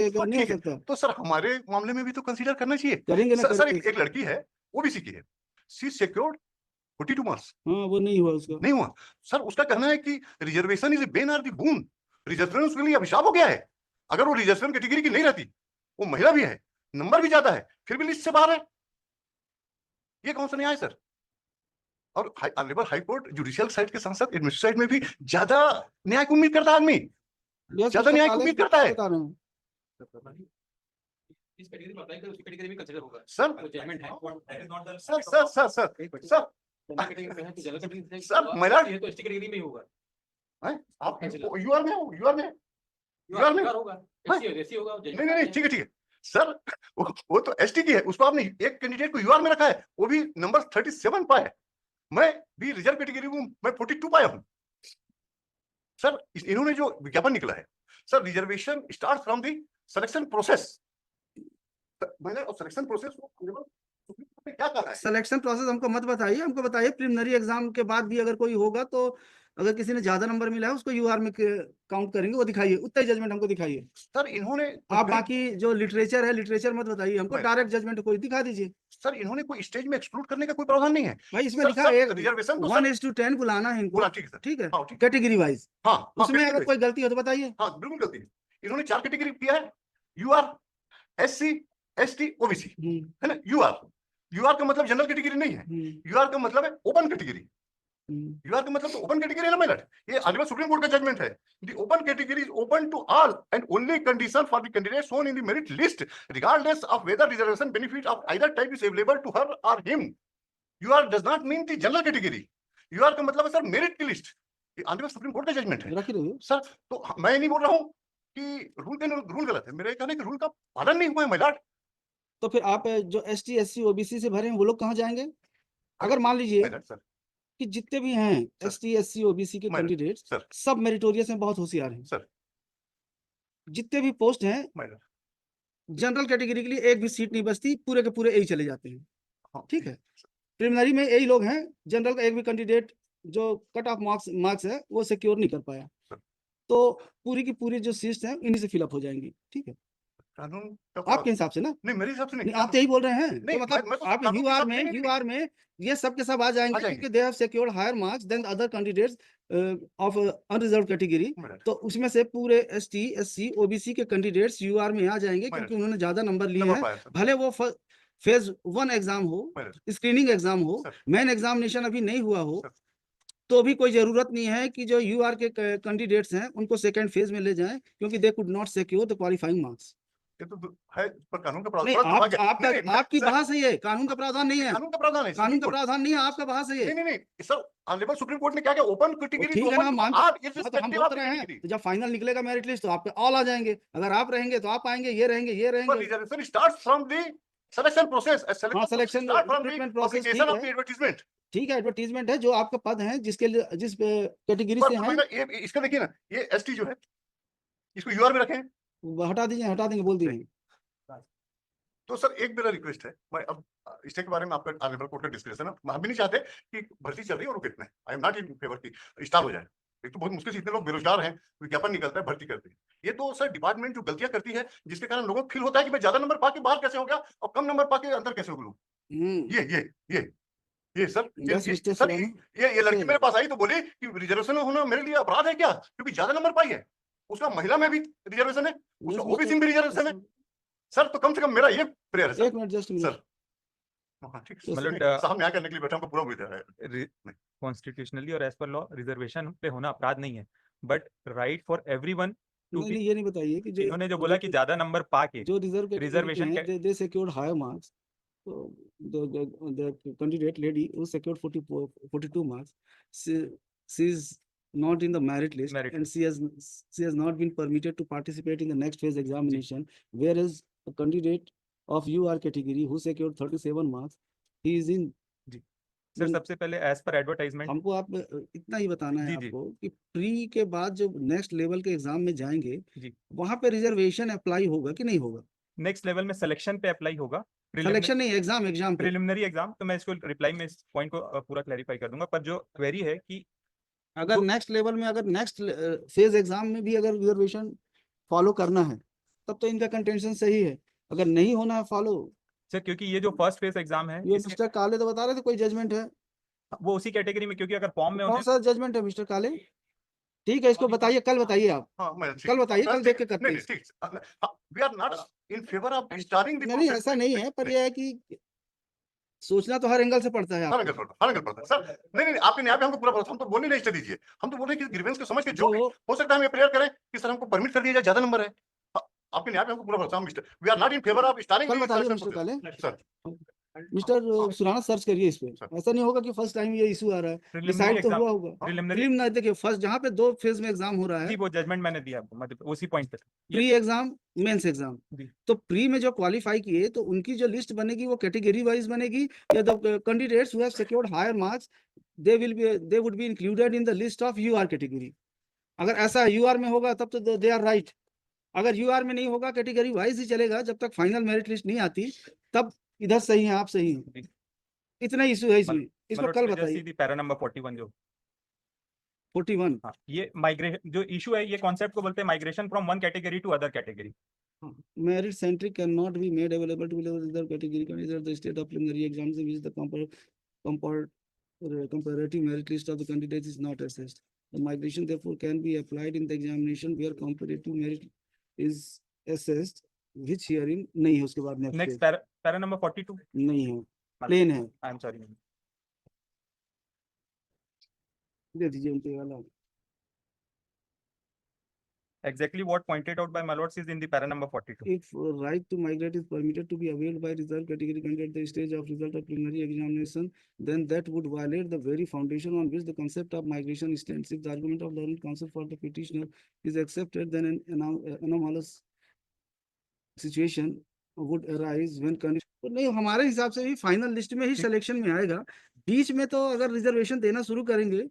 एक नहीं हो सकता। तो सर हमारे मामले में भी तो कंसीडर करना चाहिए। करेंगे ना। सर एक लड़की है, ओबीसी की है, शी सिक्योर्ड 42 मार्क्स। हाँ, वो नहीं हुआ उसका। नहीं हुआ सर। उसका कहना है कि रिजर्वेशन इज ए बेन और द बून। रिजर्वेशन उसके लिए अभिशाप हो गया है। अगर वो रिजर्वेशन कैटेगरी की नहीं रहती, वो महिला भी है, नंबर भी ज्यादा है, फिर भी लिस्ट से बाहर है। ये कौन सा न्याय सर? और honourable high court judicial side के साथ साथ एडमिनिस्ट्रेटिव साइड में भी ज्यादा न्याय की उम्मीद करता है आदमी, ज्यादा न्याय की उम्मीद करता है। बता रहे हैं इस कैटेगरी में अप्लाई कर, उसी कैटेगरी में कंसीडर होगा सर वो जजमेंट है। Sir sir sir sir sir category में है तो जनरल कैटेगरी सर मेरा ये तो एसटी कैटेगरी में ही होगा। आप यूआर में हो, यूआर में होगा, एससी होगा। नहीं नहीं ठीक है सर। वो तो एसटी की है, उसको आपने एक कैंडिडेट को यूआर में रखा है, वो भी नंबर 37 पाया है। मैं भी रिजर्व कैटेगरी में मैं 42 पाया हूं सर। इन्होंने जो विज्ञापन निकला है sir, reservation start from the selection process. मैंने सिलेक्शन प्रोसेस को क्या कहा है? सिलेक्शन प्रोसेस हमको मत बताइए, हमको बताइए प्रिलिमिनरी एग्जाम के बाद भी अगर कोई होगा तो अगर किसी ने ज्यादा नंबर मिला है उसको यूआर में काउंट करेंगे, वो दिखाइए, उतना ही जजमेंट हमको दिखाइए सर। इन्होंने आप बाकी जो लिटरेचर है, लिटरेचर मत बताइए हमको, डायरेक्ट जजमेंट कोई दिखा दीजिए। सर इन्होंने कोई स्टेज में एक्सक्लूड करने का कोई प्रावधान नहीं है भाई, इसमें लिखा है रिजर्वेशन 1:10 बुलाना है इनको, ठीक है, हाँ, कैटेगरी वाइज। हाँ, उसमें अगर कोई गलती हो तो बताइए। हाँ बिल्कुल गलती है। इन्होंने 4 कैटेगरी किया है, यूआर, एससी, एसटी, ओबीसी, है ना। यूआर का मतलब जनरल कैटेगरी नहीं है, यूआर का मतलब है ओपन कैटेगरी। यूआर का मतलब तो ओपन कैटेगरी है ना मेरठ। ये ऑनरेबल सुप्रीम कोर्ट का जजमेंट है। The open category is open to all and only condition for the candidate shown in the merit list regardless of whether reservation benefit of either type is available to her or him. UR does not mean the general category. UR का मतलब है sir merit की लिस्ट। ये honourable supreme court का judgment है sir. तो मैं नहीं बोल रहा हूँ कि रूल गलत है, मेरे कहने के रूल का पालन नहीं हुआ है महिला। तो फिर आप जो एसटी, एससी, ओबीसी से भरे हैं वो लोग कहाँ जाएंगे? अगर मान लीजिए कि जितने भी हैं एसटी, एससी, ओबीसी के कैंडिडेट सब मेरिटोरियस में बहुत होशियार हैं सर। जितने भी पोस्ट हैं जनरल कैटेगरी के लिए एक भी सीट नहीं बचती, पूरे के पूरे यही चले जाते हैं, ठीक है। प्रिलिमिनरी में यही लोग हैं, जनरल का एक भी कैंडिडेट जो कट ऑफ मार्क्स है वो सिक्योर नहीं कर पाया, तो पूरी की पूरी जो सीट्स हैं इन्हीं से फिलअप हो जाएंगी, ठीक है। कानून आपके हिसाब से ना? नहीं, मेरे हिसाब से नहीं। आप यही बोल रहे हैं नहीं, तो मतलब आप यूआर में ये सब के सब आ जाएंगे क्योंकि they have secured higher marks than other candidates of unreserved category. तो उसमें से पूरे एसटी, एससी, ओबीसी के कैंडिडेट्स यूआर में आ जाएंगे क्योंकि उन्होंने ज्यादा नंबर लिए हैं। भले वो फेज 1 एग्जाम हो, स्क्रीनिंग एग्जाम हो, मेन एग्जामिनेशन अभी नहीं हुआ हो, तो भी कोई जरूरत नहीं है कि जो यूआर के कैंडिडेट्स हैं उनको सेकंड फेज में ले जाएं क्योंकि they could not secure the qualifying marks. ये तो है पर कानून का प्रावधान नहीं, आपकी बहस सही है, कानून का प्रावधान नहीं है, कानून का प्रावधान है, कानून का प्रावधान नहीं है, आपका बहस है। नहीं सर, ऑनरेबल सुप्रीम कोर्ट ने क्या ओपन कैटेगरी ठीक है ना, हम बोल रहे हैं तो जब फाइनल निकलेगा मेरिट लिस्ट तो आपके ऑल आ जाएंगे, अगर आप रहेंगे तो आप आएंगे, ये रहेंगे, ये रहेंगे। Reservation starts from the selection process, selection recruitment process, advertisement, ठीक है, एडवर्टाइजमेंट है जो आपका पद है जिसके जिस कैटेगरी से है। इसका देखिए ना, ये एसटी जो है इसको यूआर में रखें, हटा दीजिए, हटा देंगे, बोल दीजिए। तो सर एक मेरा रिक्वेस्ट है, मैं अब इसके बारे में आपका ऑनरेबल कोर्ट का डिस्कशन है, हम भी नहीं चाहते कि भर्ती चल रही है और रुके इतने, I am not in favour की स्टार्ट हो जाए। एक तो बहुत मुश्किल से इतने लोग बेरोजगार हैं, विज्ञापन निकलता है, भर्ती करते हैं। ये तो सर डिपार्टमेंट जो गलतियां करती है जिसके कारण लोगों को फील होता है कि मैं ज्यादा नंबर पाके बाहर कैसे हो गया और कम नंबर पाके अंदर कैसे हो गया। ये सर, ये लड़की मेरे पास आई तो बोली कि रिजर्वेशन होना मेरे लिए अपराध है क्या, क्योंकि ज्यादा नंबर पाई है। उसका महिला में भी रिजर्वेशन है, उसका ओबीसी में भी रिजर्वेशन है सर। तो कम से कम मेरा ये प्रेयर है सर। एक मिनट, जस्ट सर, साहब न्याय करने के लिए बैठा, हमको पूरा उम्मीद है। कॉन्स्टिट्यूशनली और एज पर लॉ रिजर्वेशन पे होना अपराध नहीं है, but right for everyone to be. ये नहीं बताइए कि इन्होंने जो बोला कि ज्यादा नंबर पाके जो reservation they secured higher marks, so the candidate lady who secured 42 marks, she is not in the merit list, and she has not been permitted to participate in the next phase examination, whereas a candidate of UR category who secured 37 marks, he is in। Sir सबसे पहले as per advertisement हमको आप इतना ही बताना है आपको कि pre के बाद जो नेक्स्ट लेवल के एग्जाम में जाएंगे वहां पे रिजर्वेशन अप्लाई होगा कि नहीं होगा? नेक्स्ट लेवल में सिलेक्शन पे अप्लाई होगा, सिलेक्शन नहीं, एग्जाम प्रिलिमिनरी एग्जाम। तो मैं इसको रिप्लाई में इस पॉइंट को पूरा क्लैरिफाई कर दूंगा, पर जो क्वेरी है कि अगर नेक्स्ट लेवल में, अगर नेक्स्ट फेज एग्जाम में भी अगर रिजर्वेशन फॉलो करना है तब तो इनका कंटेंशन सही है। अगर नहीं होना है फॉलो, सर क्योंकि ये जो फर्स्ट फेज एग्जाम है ये इसके- मिस्टर काले तो बता रहे थे कोई जजमेंट है, वो उसी कैटेगरी में, क्योंकि अगर फॉर्म में कौन होते सा जजमेंट है मिस्टर काले? ठीक है, इसको बताइए, कल बताइए आप, हाँ मैं ठीक कल बताइए, हाँ, कल देख के ठीक- करते नहीं हैं। नहीं ठीक, we are not in favour of staring the नहीं ऐसा नहीं है, पर यह है कि सोचना तो हर एंगल से पड़ता है हर आपको। एंगल पड़ता है सर। नहीं आपके न्याय पे हमको पूरा भरोसा, हम तो बोलने नहीं दीजिए, हम तो बोल रहे हैं कि ग्रीवेंस को समझ के जो भी जो हो सकता है हम ये प्रेयर करें कि सर हमको परमिट कर दिया जाए, ज्यादा नंबर है। आपके न्याय पे हमको पूरा भरोसा, mister we are not in favour of staring कल बताइए मिस्टर काले, सर। मिस्टर सुराना सर्च करिए इस पे, सर। ऐसा नहीं होगा कि फर्स्ट टाइम ये इशू आ रहा है, प्रिलिमिनरी डिसाइड तो एग्जाम, हुआ होगा। प्रिलिमिनरी प्रीलिम ना देखिए, फर्स्ट जहाँ पे 2 फेज में एग्जाम हो रहा है, जी वो जजमेंट मैंने दिया आपको, मतलब उसी पॉइंट पे प्री एग्जाम, मेंस एग्जाम, जी। तो प्री में जो क्वालिफाई किए तो उनकी जो लिस्ट बनेगी वो कैटेगरी वाइज बनेगी, या the candidates who have secured higher marks they would be included in the list of UR category. अगर ऐसा यूआर में होगा तब तो दे आर राइट, अगर यूआर में नहीं होगा कैटेगरी वाइज ही चलेगा, जब तक फाइनल मेरिट लिस्ट नहीं आती तब इधर सही है, आप सही हैं, इतना इशू है इसमें, इसको कल बताइए। पैरा नंबर 41 जो 41 हाँ, ये माइग्रेशन जो इशू है, ये कॉन्सेप्ट को बोलते हैं migration from one category to other category. merit centric cannot be made available to other category candidates. The state of preliminary exams in which the comparative merit list of the candidates is not assessed. The migration therefore can be applied in the examination where comparative merit is assessed, which herein नहीं है, उसके बाद next para number 42 नहीं है, plane है, I am sorry. दे दीजिए उनके वाला। Exactly what pointed out by my lords is in the para number 42. If right to migrate is permitted to be availed by reserved category candidate at the stage of result of preliminary examination, then that would violate the very foundation on which the concept of migration stands. If the argument of learned counsel for the petitioner is accepted, then an anomalous situation would arise when तो नहीं, हमारे हिसाब से भी final list में ही selection में आएगा, बीच में तो अगर रिजर्वेशन देना शुरू करेंगे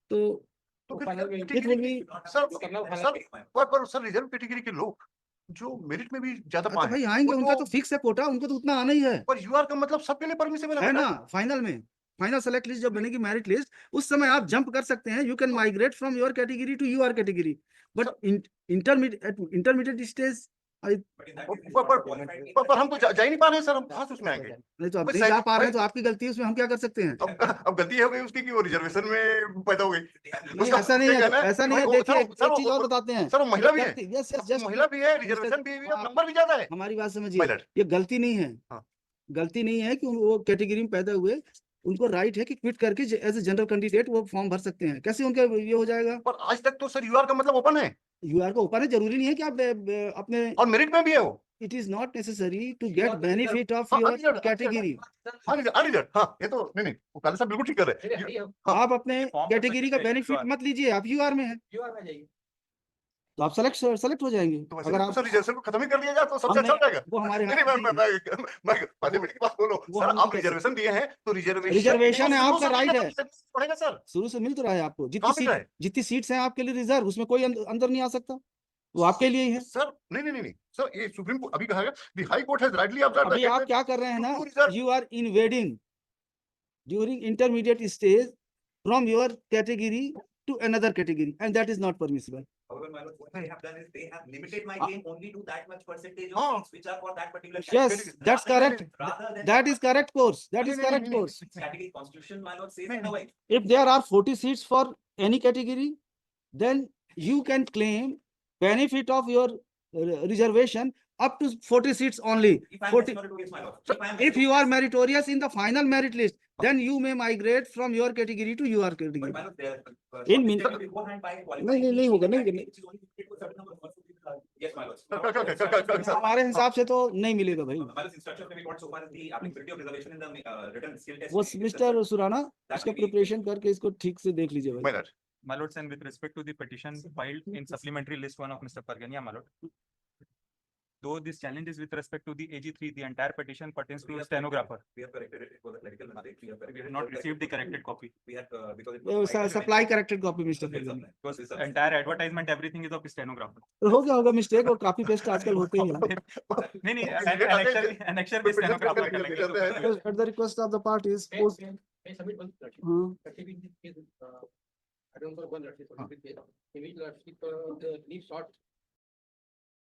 तो तो फाइनल में फिर it will be सर जो करना है वो सर फाइनल पर सर रिजर्व कैटेगरी के लोग जो मेरिट में भी ज्यादा तो पाए भाई हैं, आएंगे, वो उनका तो फिक्स है कोटा, उनको तो उतना आना ही है पर यूआर का मतलब सबके लिए परमिसिबल है ना। फाइनल में फाइनल सेलेक्ट लिस्ट जब बनेगी मेरिट लिस्ट, उस समय आप जंप कर सकते हैं, you can migrate from your category to UR category, but intermediate stage पर हम तो जा ही नहीं पा रहे हैं सर, हम कहाँ से उसमें आएंगे। नहीं, तो आप भाई नहीं जा साहब, पा रहे हैं भाई- तो आपकी गलती है, उसमें हम क्या कर सकते हैं। अब गलती हो गई उसकी कि वो रिजर्वेशन में पैदा हो गई। नहीं उसका ऐसा नहीं क्या है, कहना ऐसा नहीं है, भाई, देखिए सर, एक चीज और बताते हैं, सर वो महिला भी है, यस यस जस्ट महिला भी है, रिजर्वेशन भी है, नंबर भी ज्यादा है। हमारी बात समझिए, पायलट ये गलती नहीं है, हाँ। गलती नहीं है कि वो कैटेगरी में पैदा हुए, उनको राइट है कि क्विट करके एज ए जनरल कैंडिडेट वो फॉर्म भर सकते हैं, कैसे उनका ये हो जाएगा। पर आज तक तो सर यूआर का मतलब ओपन है यूआर को ऊपर है, जरूरी नहीं है कि आप अपने, और मेरिट में भी है वो। It is not necessary to get benefit of हाँ, योर unreserved, कैटेगरी। अनरिजर्व, हाँ ये तो नहीं वो काले साहब बिल्कुल ठीक कर रहे हैं। हाँ। आप अपने फॉर्म कैटेगरी का पे बेनिफिट मत लीजिए, आप यूआर में है यूआर में जाइए, तो आप सेलेक्ट हो जाएंगे। तो वैसे अगर तो आप सर रिजर्वेशन को खत्म ही कर दिया जाए तो सबसे हमने- अच्छा हो जाएगा। वो हमारे नहीं हाथ नहीं में नहीं है। मैं पहले मिनट की बात बोलो वो सर, हम आप कैसे- रिजर्वेशन दिए हैं तो रिजर्वेशन है, आपका राइट है, पड़ेगा सर। शुरू से मिल तो रहा है आपको, कहाँ मिल रहा है? जितनी सीट्स हैं आपके लिए रिजर्व, उसमें कोई अंदर नहीं आ सकता, वो आपके लिए ही है। सर नहीं सर, ये सुप्रीम कोर्ट अभी कहा गया, the high court has rightly observed अभी आप क्या कर रहे हैं ना, to reserve- you are invading during intermediate stage from your category to another category and that is not permissible. However, my lord, what they have done is they have limited my claim only to that much percentage of हाँ. seats which are for that particular Yes, category. that's correct. Rather than That is correct course. That is नहीं, correct नहीं, course. category constitution, my lord says नहीं, otherwise. If there are 40 seats for any category, then you can claim benefit of your reservation up to 40 seats only. If I am 40 meritorious, my lord. Sir, If I am If you are meritorious, meritorious in the final merit list, then you may migrate from your category to your but category. my lord, there, In mean- shortlisted beforehand by qualifying नहीं, नहीं होगा, नहीं, category, which is only limited to a certain number of percent. Yes, my lord. Sir हमारे हिसाब से तो नहीं मिलेगा भाई। My lord's instructions may be got so far as the applicability of reservation in the written skill test. वो is mister Surana That इसका will be- preparation करके इसको ठीक से देख लीजिए भाई। My lord, My lords, and with respect to the petition filed in supplementary list 1 of Mr. Pargania, my lord. Though this challenge is with respect to the AG3, the entire petition pertains We to have stenographer. We have corrected it. It was a clerical mistake. We have We corrected have it. not received the corrected copy. We had, because it was. Supply corrected copy mister Yes, Farzana. Because Yes, sir. entire advertisement, everything is of stenographer. हो गया होगा mistake, और copy paste आजकल होते ही हैं। नहीं नहीं Petition annexure भी stenographer करके का लिख लगे देते हैं। At the request of the parties, May- post, may I submit one lordship? हाँ, Lordship in this case, I don't know one lordship, but in this case, in which lordship, the leave sought